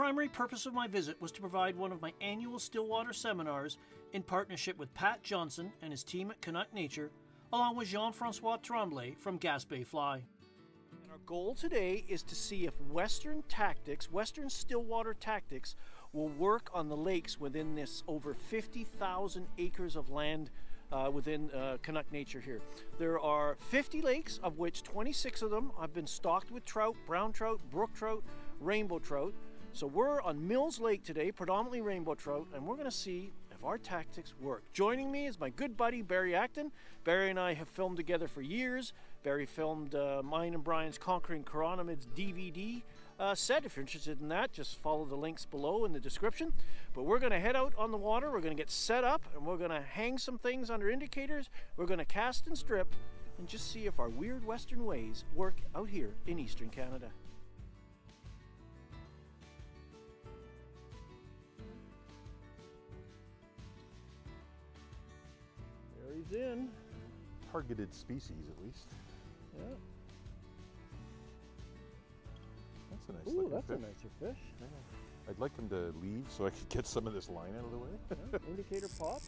primary purpose of my visit was to provide one of my annual Stillwater seminars in partnership with Pat Johnson and his team at Kenauk Nature, along with Jean-Francois Tremblay from Gaspé Fly. And our goal today is to see if Western Stillwater tactics will work on the lakes within this over 50,000 acres of land within Kenauk Nature here. There are 50 lakes, of which 26 of them have been stocked with trout, brown trout, brook trout, rainbow trout. So we're on Mills Lake today, predominantly rainbow trout, and we're going to see if our tactics work. Joining me is my good buddy Barry Acton. Barry and I have filmed together for years. Barry filmed mine and Brian's Conquering Chironomids DVD set. If you're interested in that, just follow the links below in the description. But we're going to head out on the water, we're going to get set up, and we're going to hang some things under indicators. We're going to cast and strip and just see if our weird western ways work out here in eastern Canada. He's in. Targeted species, at least. Yeah. That's a nice Ooh, looking that's fish. a nicer fish. Yeah. I'd like him to leave so I could get some of this line out of the way. Yeah, indicator pop.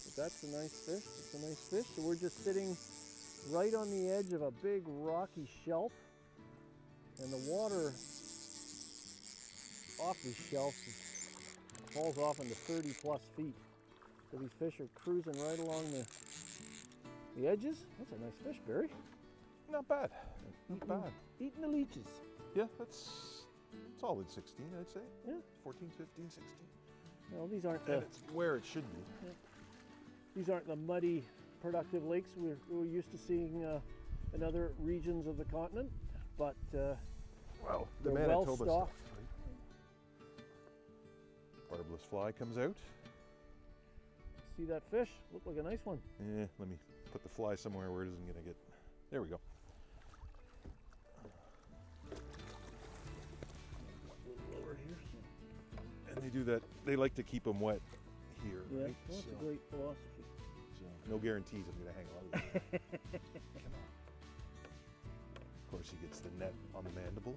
But that's a nice fish. It's a nice fish. So we're just sitting right on the edge of a big rocky shelf, and the water off these shelves falls off into 30 plus feet. So these fish are cruising right along the edges. That's a nice fish, Barry. Not bad. Not bad. Eating the leeches. Yeah, that's solid 16, I'd say. Yeah. 14, 15, 16. No, these aren't And it's where it should be. Yeah. These aren't the muddy, productive lakes we're used to seeing in other regions of the continent, but Well, the they're Manitoba well stuff. stocked. Barbless fly comes out. See that fish? Looked like a nice one. Yeah, let me put the fly somewhere where it isn't going to get... There we go. A little lower here. And they do that. They like to keep them wet here, Yeah, right? that's a great philosophy. So no guarantees I'm going to hang on to it. Come on. Of course, he gets the net on the mandible.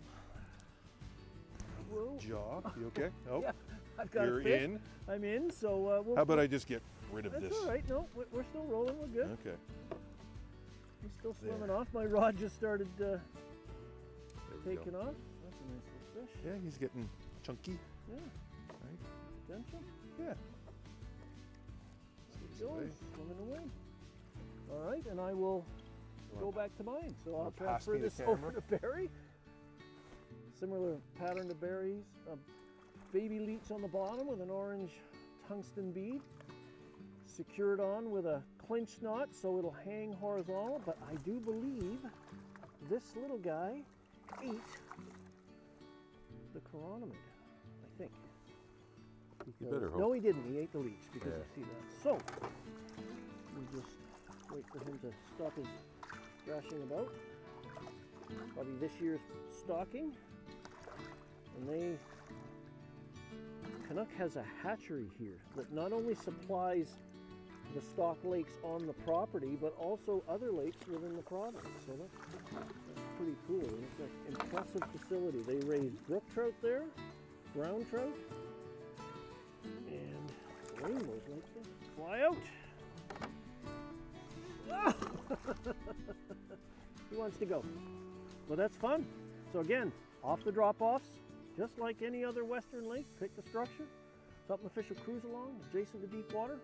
Whoa. Jaw, you okay? Oh, Yeah, I've got you're a fish. in. I'm in, so we'll... How about I just get rid of That's this? all right. No, we're still rolling. We're good. Okay. He's still There. swimming off. My rod just started There we go. taking off. That's a nice little fish. Yeah, he's getting chunky. Yeah. Right? Potential. Yeah. There he goes, swimming away. All right, and I will go back to mine. So I'll pass transfer me the this over camera? to Barry. Similar pattern to Barry's. A baby leech on the bottom with an orange tungsten bead. Secured on with a clinch knot so it'll hang horizontal, but I do believe this little guy ate the chironomid, I think. You better hope. No, he didn't. He ate the leech because Yeah. I see that. So, we just wait for him to stop his thrashing about. Probably this year's stocking. And Kenauk has a hatchery here that not only supplies the stock lakes on the property, but also other lakes within the province. So that's pretty cool. And it's an impressive facility. They raise brook trout there, brown trout, and rainbows like this. Fly out! He wants to go. Well, that's fun. So again, off the drop-offs, just like any other western lake, pick the structure, something the fish will cruise along, adjacent to deep water,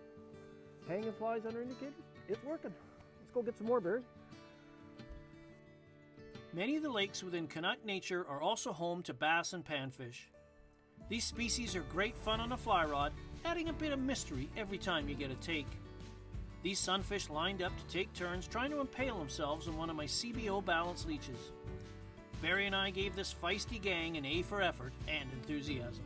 hanging flies under indicators. It's working. Let's go get some more, Barry. Many of the lakes within Kenauk Nature are also home to bass and panfish. These species are great fun on a fly rod, adding a bit of mystery every time you get a take. These sunfish lined up to take turns trying to impale themselves on one of my CBO balanced leeches. Barry and I gave this feisty gang an A for effort and enthusiasm.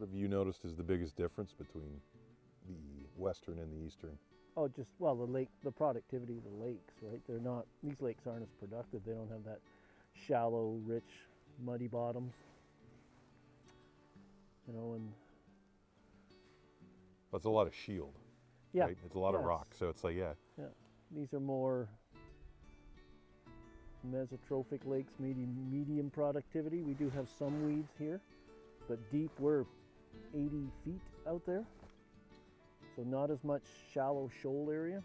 What have you noticed is the biggest difference between the western and the eastern? Oh, just, well, the productivity of the lakes, right? They're not, these lakes aren't as productive. They don't have that shallow, rich, muddy bottoms. You know, and That's a lot of shield. yeah, Right? It's a lot of rock, so it's like, yeah. Yeah, these are more mesotrophic lakes, medium productivity. We do have some weeds here, but deep, we're 80 feet out there. So not as much shallow shoal area.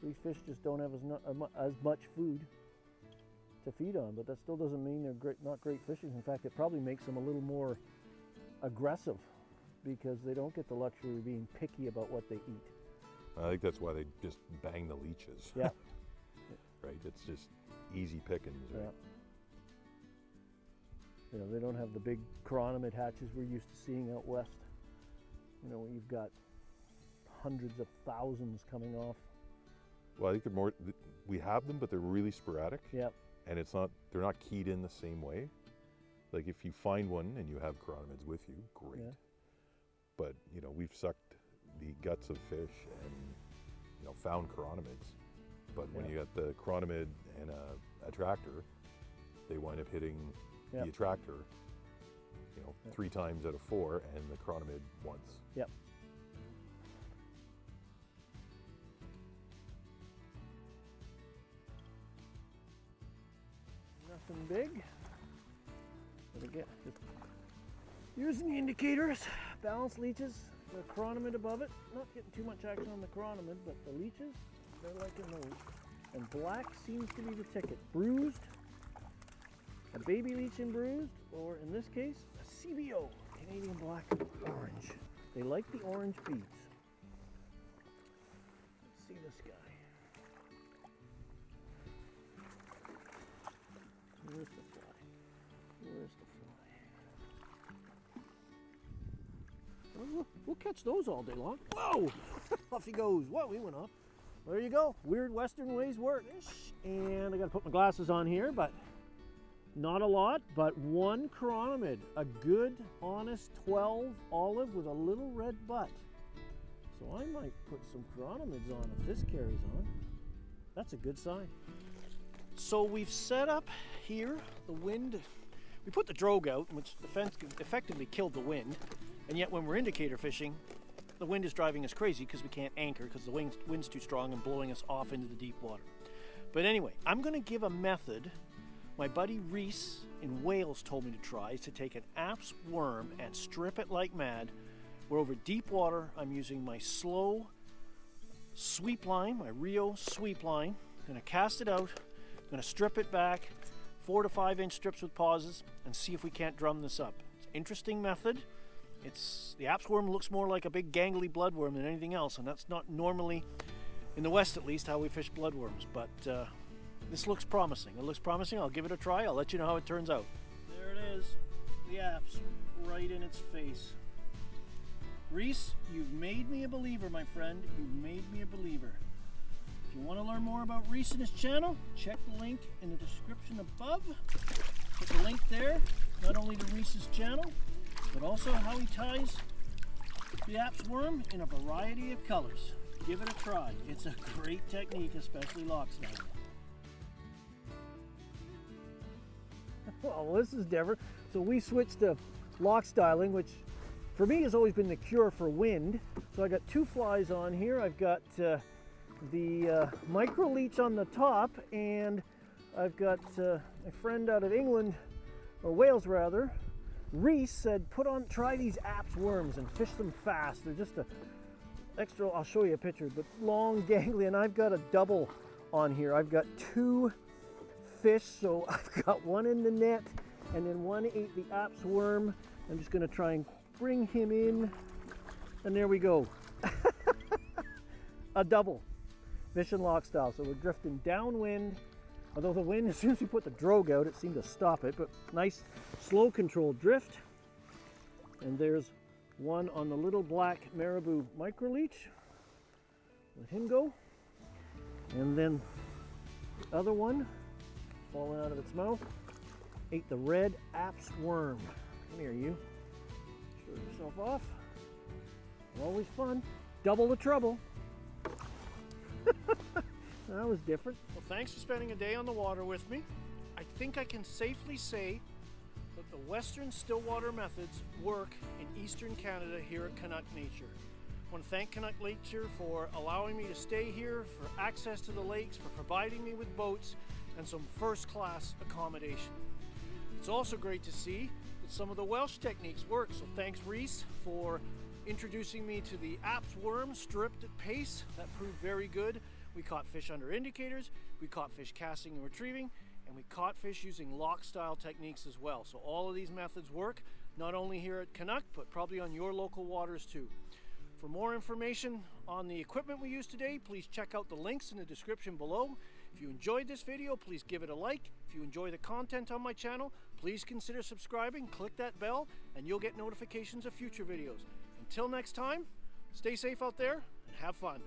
These fish just don't have as much food to feed on, but that still doesn't mean they're not great fishers. In fact, it probably makes them a little more aggressive because they don't get the luxury of being picky about what they eat. I think that's why they just bang the leeches. Yeah. Right? It's just easy pickings, right? Yeah. You know, they don't have the big chironomid hatches we're used to seeing out west. You know, you've got hundreds of thousands coming off. Well, I think they're more, we have them, but they're really sporadic. Yep. And they're not keyed in the same way. Like if you find one and you have chironomids with you, great. Yeah. But, you know, we've sucked the guts of fish and, you know, found chironomids. But when you got the chironomid and a attractor, they wind up hitting the attractor, you know, 3 times out of 4, and the chironomid once. Yep. Nothing big. But again, just using the indicators, balance leeches, the chironomid above it. Not getting too much action on the chironomid, but the leeches, they're liking those. And black seems to be the ticket. Bruised, a baby leech and bruised, or in this case, a CBO, Canadian black orange. They like the orange beads. Let's see this guy. Where's the fly? Where's the fly? We'll catch those all day long. Whoa! Off he goes. Whoa, he went off. There you go. Weird Western ways work. And I got to put my glasses on here, but not a lot, but one chironomid. A good, honest 12 olive with a little red butt. So I might put some chironomids on if this carries on. That's a good sign. So we've set up here the wind. We put the drogue out, which effectively killed the wind. And yet when we're indicator fishing, the wind is driving us crazy because we can't anchor because the wind's too strong and blowing us off into the deep water. But anyway, I'm going to give a method my buddy Reese in Wales told me to try, is to take an Apps worm and strip it like mad. We're over deep water. I'm using my slow sweep line, my Rio sweep line. I'm going to cast it out. I'm going to strip it back, 4 to 5 inch strips with pauses, and see if we can't drum this up. It's an interesting method. The Apps worm looks more like a big gangly bloodworm than anything else, and that's not normally, in the West at least, how we fish bloodworms. But this looks promising. It looks promising. I'll give it a try. I'll let you know how it turns out. There it is, the Apps, right in its face. Reese, you've made me a believer, my friend. You've made me a believer. If you want to learn more about Reese and his channel, check the link in the description above. Put the link there, not only to Reese's channel, but also how he ties the Apps worm in a variety of colors. Give it a try. It's a great technique, especially Loch-Style. Well, this is different. So we switched to Loch-Styling, which for me has always been the cure for wind. So I got 2 flies on here. I've got the micro leech on the top, and I've got my friend out of England, or Wales rather, Reese said, try these Apps worms and fish them fast. They're just extra, I'll show you a picture, but long, gangly, and I've got a double on here. I've got 2 fish, so I've got one in the net, and then one ate the Apps worm. I'm just gonna try and bring him in, and there we go. A double, fishing Loch-Style. So we're drifting downwind, although the wind, as soon as we put the drogue out, it seemed to stop it, but nice, slow controlled drift. And there's one on the little black marabou micro leech. Let him go. And then the other one, falling out of its mouth, ate the red Apps worm. Come here, you. Show yourself off. Always fun. Double the trouble. That was different. Well, thanks for spending a day on the water with me. I think I can safely say that the Western Stillwater methods work in Eastern Canada here at Kenauk Nature. I want to thank Kenauk Nature for allowing me to stay here, for access to the lakes, for providing me with boats and some first-class accommodation. It's also great to see that some of the Welsh techniques work, so thanks Reese for introducing me to the Apps worm stripped at pace. That proved very good. We caught fish under indicators, we caught fish casting and retrieving, and we caught fish using Loch-Style techniques as well. So all of these methods work, not only here at Kenauk, but probably on your local waters too. For more information on the equipment we used today, please check out the links in the description below. If you enjoyed this video, please give it a like. If you enjoy the content on my channel, please consider subscribing, click that bell, and you'll get notifications of future videos. Until next time, stay safe out there and have fun.